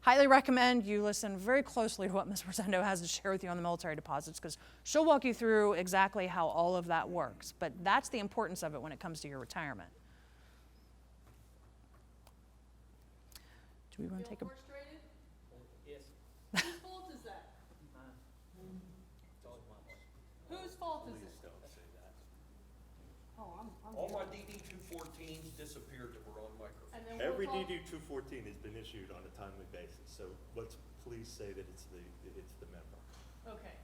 highly recommend you listen very closely to what Ms. Rosendo has to share with you on the military deposits, because she'll walk you through exactly how all of that works. But that's the importance of it when it comes to your retirement. Do we want to take a... Frustrated? Yes. Whose fault is that? It's always mine. Whose fault is it? Don't say that. Oh, I'm All my DD 214s disappeared that were on microphone. And then we'll Every talk- DD 214 has been issued on a timely basis, so let's please say that it's the member. Okay.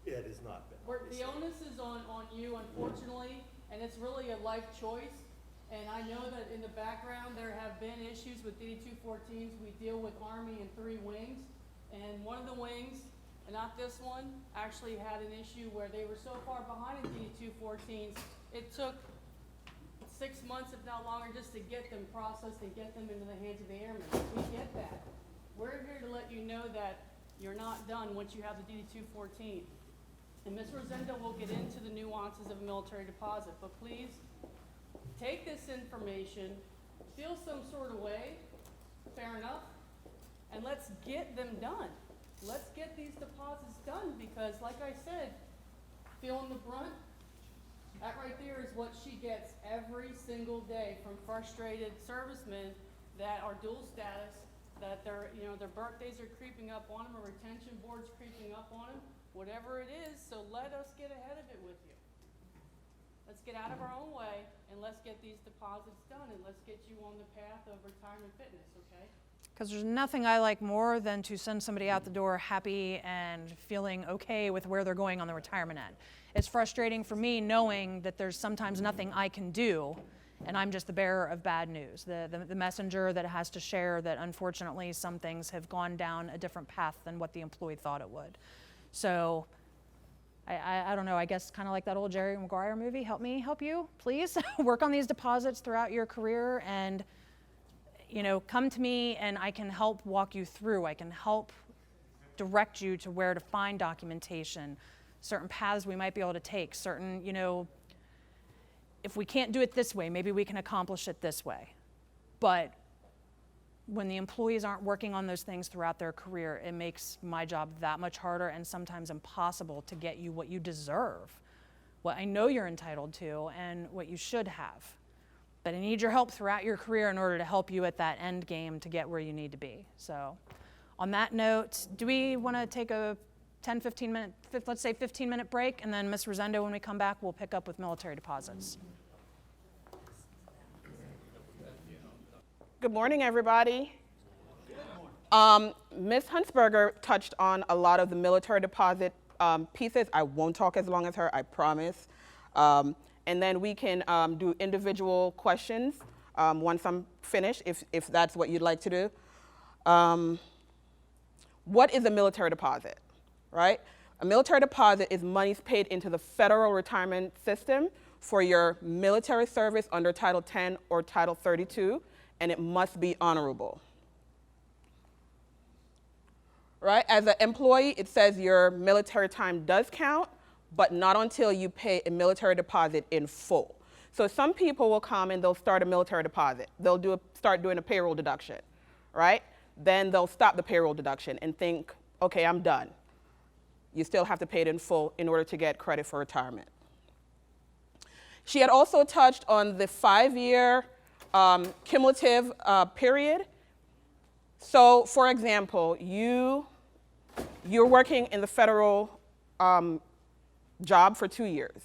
It has not been. The obviously. onus is on you, unfortunately, and it's really a life choice. And I know that in the background, there have been issues with DD-214s. We deal with Army and 3 wings. And one of the wings, and not this one, actually had an issue where they were so far behind in DD-214s, it took 6 months, if not longer, just to get them processed and get them into the hands of the airmen. We get that. We're here to let you know that you're not done once you have the DD-214. And Ms. Rosendo will get into the nuances of a military deposit, but please take this information, feel some sort of way, fair enough, and let's get them done. Let's get these deposits done, because like I said, feeling the brunt, that right there is what she gets every single day from frustrated servicemen that are dual status, that their birthdays are creeping up on them, or retention board's creeping up on them, whatever it is. So let us get ahead of it with you. Let's get out of our own way, and let's get these deposits done, and let's get you on the path of retirement fitness, okay? Because there's nothing I like more than to send somebody out the door happy and feeling okay with where they're going on the retirement end. It's frustrating for me knowing that there's sometimes nothing I can do, and I'm just the bearer of bad news, the messenger that has to share that unfortunately some things have gone down a different path than what the employee thought it would. So I don't know, I guess kind of like that old Jerry Maguire movie, help me help you, please. Work on these deposits throughout your career, and come to me and I can help walk you through. I can help direct you to where to find documentation, certain paths we might be able to take, certain, if we can't do it this way, maybe we can accomplish it this way. But when the employees aren't working on those things throughout their career, it makes my job that much harder and sometimes impossible to get you what you deserve, what I know you're entitled to, and what you should have. But I need your help throughout your career in order to help you at that end game to get where you need to be. So on that note, do we want to take a 10, 15 minute, let's say 15-minute break, and then Ms. Rosendo, when we come back, we'll pick up with military deposits. Good morning, everybody. Ms. Huntsberger touched on a lot of the military deposit pieces. I won't talk as long as her, I promise. And then we can do individual questions once I'm finished, if that's what you'd like to do. What is a military deposit, right? A military deposit is monies paid into the federal retirement system for your military service under Title 10 or Title 32, and it must be honorable. right? As an employee, it says your military time does count, but not until you pay a military deposit in full. So some people will come and they'll start a military deposit. They'll start doing a payroll deduction, right? Then they'll stop the payroll deduction and think, okay, I'm done. You still have to pay it in full in order to get credit for retirement. She had also touched on the 5-year cumulative period. So, for example, you're working in the federal job for 2 years,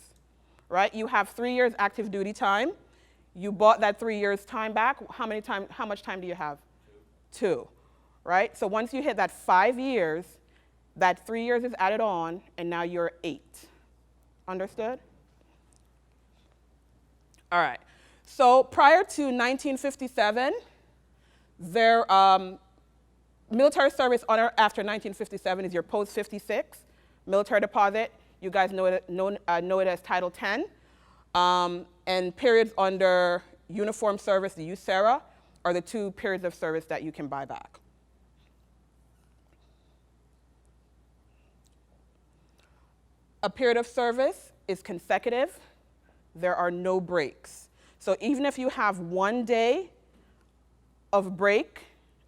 right? You have 3 years active duty time. You bought that 3 years time back. How much time do you have? 2, right? So once you hit that 5 years, that 3 years is added on, and now you're 8. Understood? All right. So prior to 1957, their military service on or after 1957 is your post-56 military deposit. You guys know it as Title 10. And periods under uniform service, the USERA, are the 2 periods of service that you can buy back. A period of service is consecutive. There are no breaks. So even if you have 1 day of break,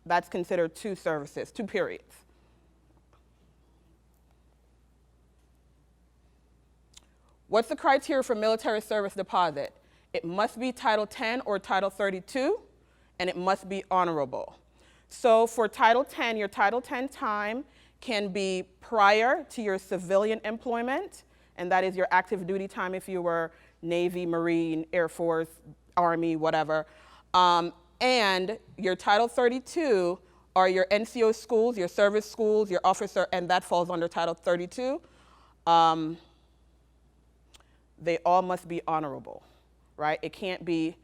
that's considered 2 services, 2 periods. What's the criteria for military service deposit? It must be Title 10 or Title 32, and it must be honorable. So for Title 10, your Title 10 time can be prior to your civilian employment, and that is your active duty time if you were Navy, Marine, Air Force, Army, whatever. And your Title 32 are your NCO schools, your service schools, your officer, and that falls under Title 32. They all must be honorable, right? It can't be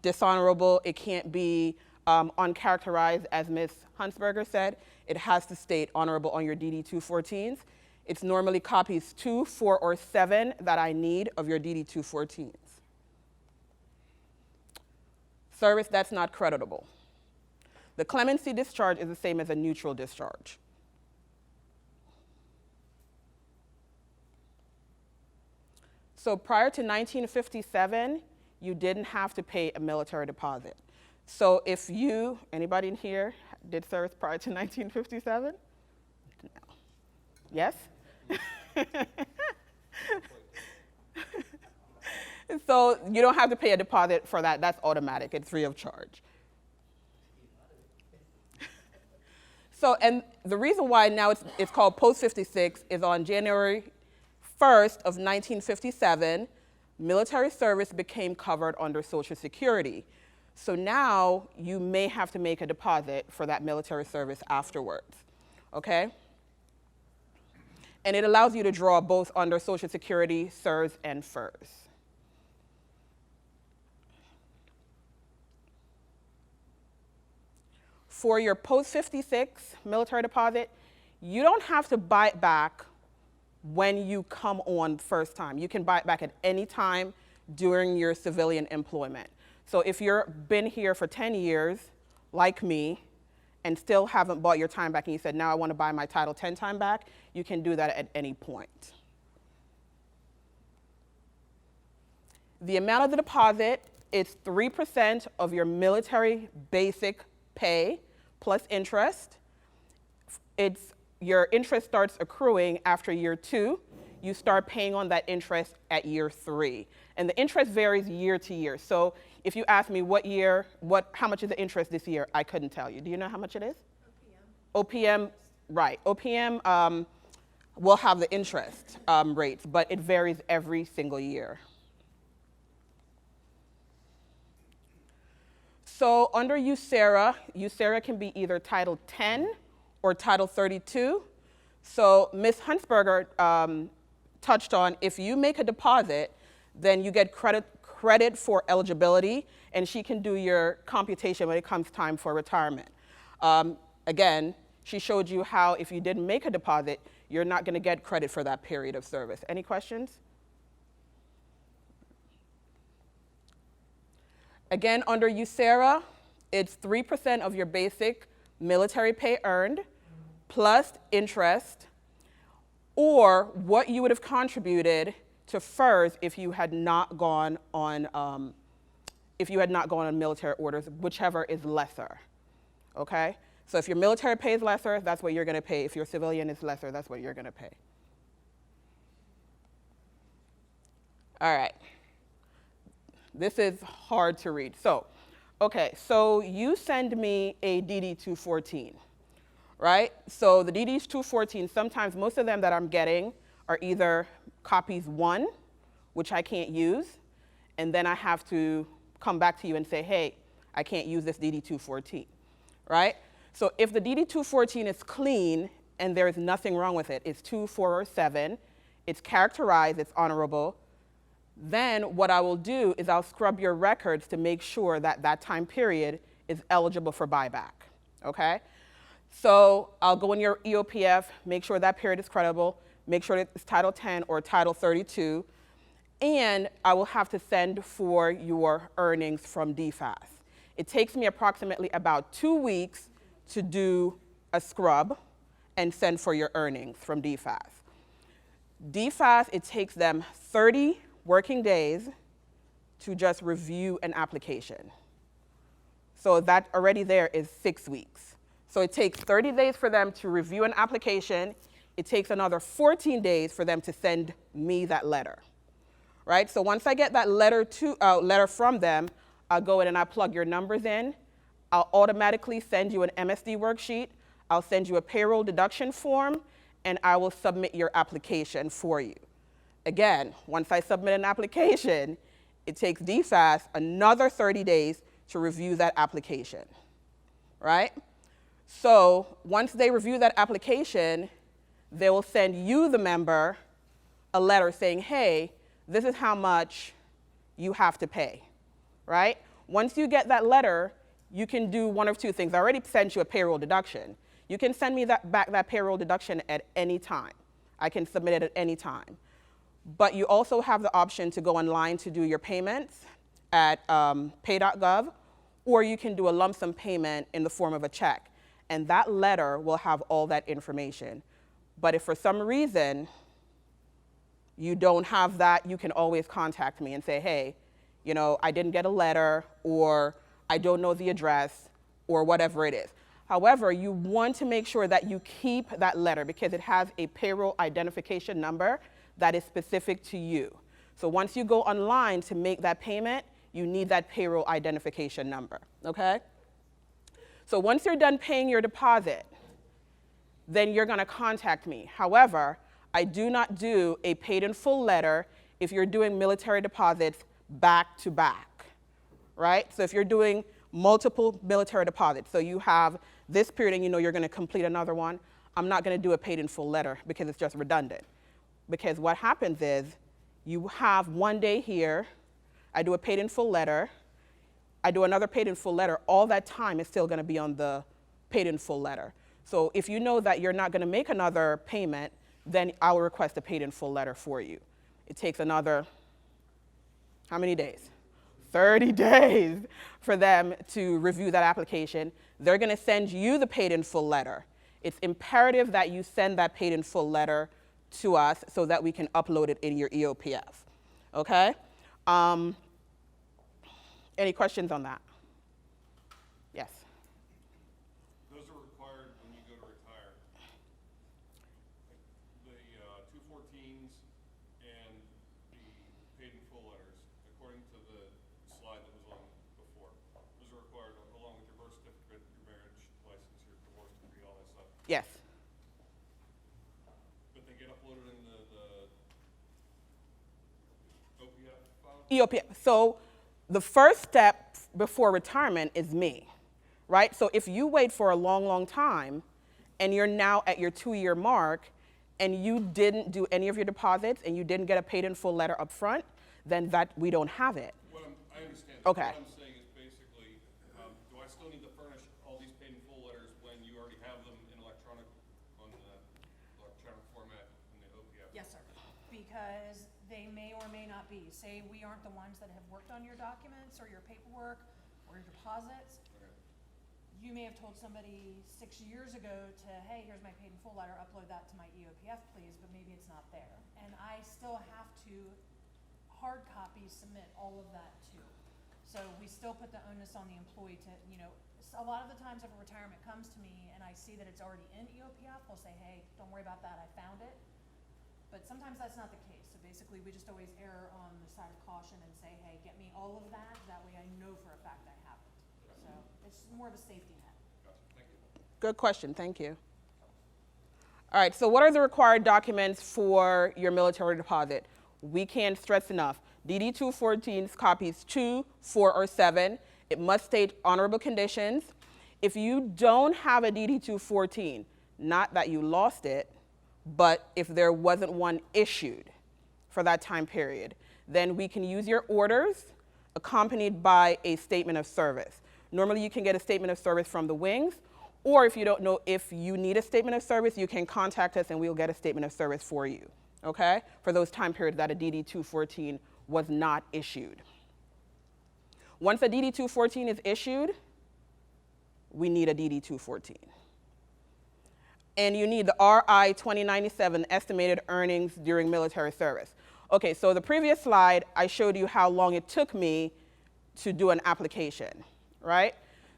dishonorable. It can't be uncharacterized, as Ms. Huntsberger said. It has to state honorable on your DD-214s. It's normally copies 2, 4, or 7 that I need of your DD-214s. Service that's not creditable. The clemency discharge is the same as a neutral discharge. So prior to 1957, you didn't have to pay a military deposit. So if anybody in here did service prior to 1957? No. Yes? So you don't have to pay a deposit for that. That's automatic. It's free of charge. So, and the reason why now it's called post-56 is on January 1st of 1957, military service became covered under Social Security. So now you may have to make a deposit for that military service afterwards, okay? And it allows you to draw both under Social Security, CSRS, and FERS. For your post-56 military deposit, you don't have to buy it back when you come on first time. You can buy it back at any time during your civilian employment. So if you've been here for 10 years, like me, and still haven't bought your time back and you said, now I want to buy my Title 10 time back, you can do that at any point. The amount of the deposit is 3% of your military basic pay plus interest. Your interest starts accruing after year 2. You start paying on that interest at year 3. And the interest varies year to year. So if you ask me how much is the interest this year, I couldn't tell you. Do you know how much it is? OPM, right. OPM will have the interest rates, but it varies every single year. So under USERA can be either Title 10 or Title 32. So Ms. Huntsberger touched on, if you make a deposit, then you get credit for eligibility, and she can do your computation when it comes time for retirement. Again, she showed you how if you didn't make a deposit, you're not going to get credit for that period of service. Any questions? Again, under USERA, it's 3% of your basic military pay earned plus interest, or what you would have contributed to FERS if you had not gone on military orders, whichever is lesser. Okay? So if your military pays lesser, that's what you're going to pay. If your civilian is lesser, that's what you're going to pay. All right. This is hard to read. So you send me a DD-214, right? So the DD-214, sometimes most of them that I'm getting are either copies 1, which I can't use, and then I have to come back to you and say, hey, I can't use this DD-214, right? So if the DD-214 is clean and there is nothing wrong with it, it's 2, 4, or 7, it's characterized, it's honorable, then what I will do is I'll scrub your records to make sure that that time period is eligible for buyback, okay? So I'll go in your EOPF, make sure that period is credible, make sure it's Title 10 or Title 32, and I will have to send for your earnings from DFAS. It takes me approximately about 2 weeks to do a scrub and send for your earnings from DFAS. DFAS, it takes them 30 working days to just review an application. So that already there is 6 weeks. So it takes 30 days for them to review an application. It takes another 14 days for them to send me that letter, right? So once I get that letter from them, I'll go in and I plug your numbers in. I'll automatically send you an MSD worksheet. I'll send you a payroll deduction form, and I will submit your application for you. Again, once I submit an application, it takes DFAS another 30 days to review that application, right? So once they review that application, they will send you, the member, a letter saying, hey, this is how much you have to pay, right? Once you get that letter, you can do one of two things. I already sent you a payroll deduction. You can send me that payroll deduction at any time. I can submit it at any time. But you also have the option to go online to do your payments at pay.gov, or you can do a lump sum payment in the form of a check. And that letter will have all that information. But if for some reason you don't have that, you can always contact me and say, hey, you know, I didn't get a letter, or I don't know the address, or whatever it is. However, you want to make sure that you keep that letter because it has a payroll identification number that is specific to you. So once you go online to make that payment, you need that payroll identification number, okay? So once you're done paying your deposit, then you're gonna contact me. However, I do not do a paid in full letter if you're doing military deposits back to back, right? So if you're doing multiple military deposits, so you have this period and you know you're gonna complete another one, I'm not gonna do a paid in full letter because it's just redundant. Because what happens is you have one day here, I do a paid in full letter, I do another paid in full letter, all that time is still gonna be on the paid in full letter. So if you know that you're not gonna make another payment, then I will request a paid in full letter for you. It takes another, how many days? 30 days for them to review that application. They're gonna send you the paid in full letter. It's imperative that you send that paid in full letter to us so that we can upload it in your EOPF, okay? Any questions on that? Yes. Those are required when you go to retire. The 214s and the paid in full letters, according to the slide that was on before, those are required along with your birth certificate, your marriage license, your divorce decree, all that stuff. Yes. But they get uploaded in the OPF file? EOPF. So the first step before retirement is me, right? So if you wait for a long, long time and you're now at your 2-year mark and you didn't do any of your deposits and you didn't get a paid in full letter up front, then that we don't have it. I understand that. Okay. What I'm saying is basically, do I still need to furnish all these paid in full letters when you already have them in electronic, on the electronic format in the OPF? Yes, sir. Because they may or may not be. Say we aren't the ones that have worked on your documents or your paperwork or your deposits. Okay. you may have told somebody 6 years ago to, hey, here's my paid in full letter, upload that to my EOPF, please, but maybe it's not there. And I still have to hard copy submit all of that too. So we still put the onus on the employee to, a lot of the times if a retirement comes to me and I see that it's already in EOPF, I'll say, hey, don't worry about that, I found it. But sometimes that's not the case. So basically we just always err on the side of caution and say, hey, get me all of that. That way I know for a fact I have it. So it's more of a safety net. Gotcha, thank you. Good question, thank you. All right, so what are the required documents for your military deposit? We can't stress enough. DD-214's copies 2, 4, or 7. It must state honorable conditions. If you don't have a DD-214, not that you lost it, but if there wasn't one issued for that time period, then we can use your orders accompanied by a statement of service. Normally you can get a statement of service from the wings, or if you don't know if you need a statement of service, you can contact us and we'll get a statement of service for you, okay? For those time periods that a DD-214 was not issued. Once a DD-214 is issued, we need a DD-214. And you need the RI 2097 estimated earnings during military service. Okay, so the previous slide, I showed you how long it took me to do an application, right?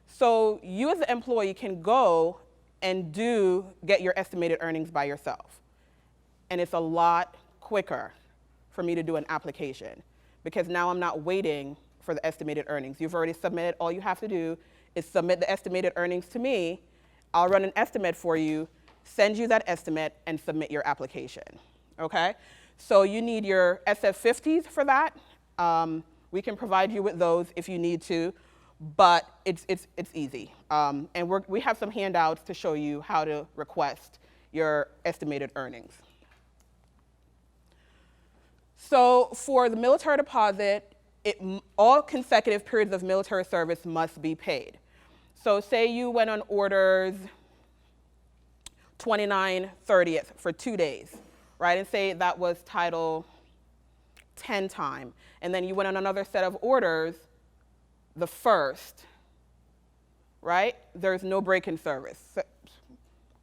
So you as an employee can go and get your estimated earnings by yourself. And it's a lot quicker for me to do an application because now I'm not waiting for the estimated earnings. You've already submitted. All you have to do is submit the estimated earnings to me. I'll run an estimate for you, send you that estimate, and submit your application, okay? So you need your SF50s for that. We can provide you with those if you need to, but it's easy. And we have some handouts to show you how to request your estimated earnings. So for the military deposit, all consecutive periods of military service must be paid. So say you went on orders 29, 30th for 2 days, right? And say that was Title 10 time. And then you went on another set of orders the 1st, right? There's no break in service,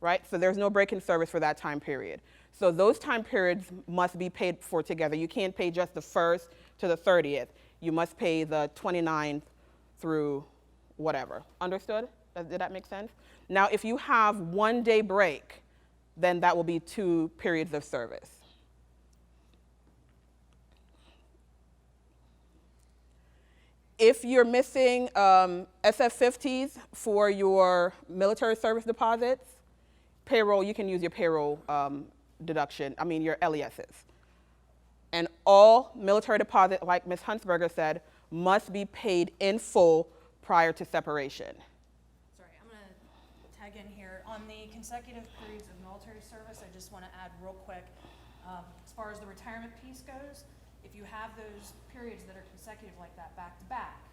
right? So there's no break in service for that time period. So those time periods must be paid for together. You can't pay just the 1st to the 30th. You must pay the 29th through whatever. Understood? Did that make sense? Now, if you have 1 day break, then that will be 2 periods of service. If you're missing SF50s for your military service deposits, payroll, you can use your payroll your LESs. And all military deposit, like Ms. Huntsberger said, must be paid in full prior to separation. Sorry, I'm going to tag in here. On the consecutive periods of military service, I just want to add real quick, as far as the retirement piece goes, if you have those periods that are consecutive like that back to back,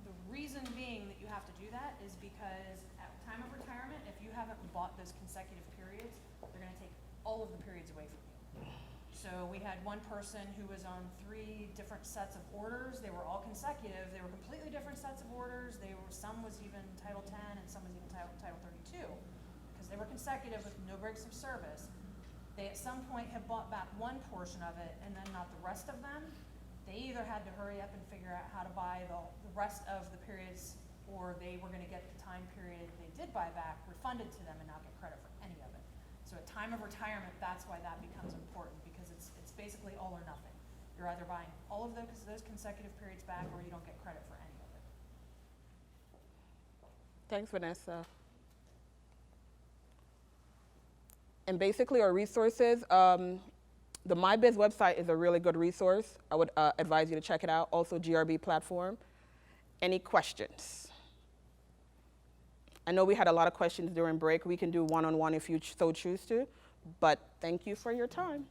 the reason being that you have to do that is because at time of retirement, if you haven't bought those consecutive periods, they're going to take all of the periods away from you. So we had one person who was on 3 different sets of orders. They were all consecutive. They were completely different sets of orders. Some was even Title 10 and some was even Title 32 because they were consecutive with no breaks of service. They at some point had bought back one portion of it and then not the rest of them. They either had to hurry up and figure out how to buy the rest of the periods, or they were going to get the time period they did buy back refunded to them and not get credit for any of it. So at time of retirement, that's why that becomes important because it's basically all or nothing. You're either buying all of those consecutive periods back or you don't get credit for any of it. Thanks, Vanessa. And basically our resources, the MyBiz website is a really good resource. I would advise you to check it out. Also GRB platform. Any questions? I know we had a lot of questions during break. We can do one-on-one if you so choose to, but thank you for your time.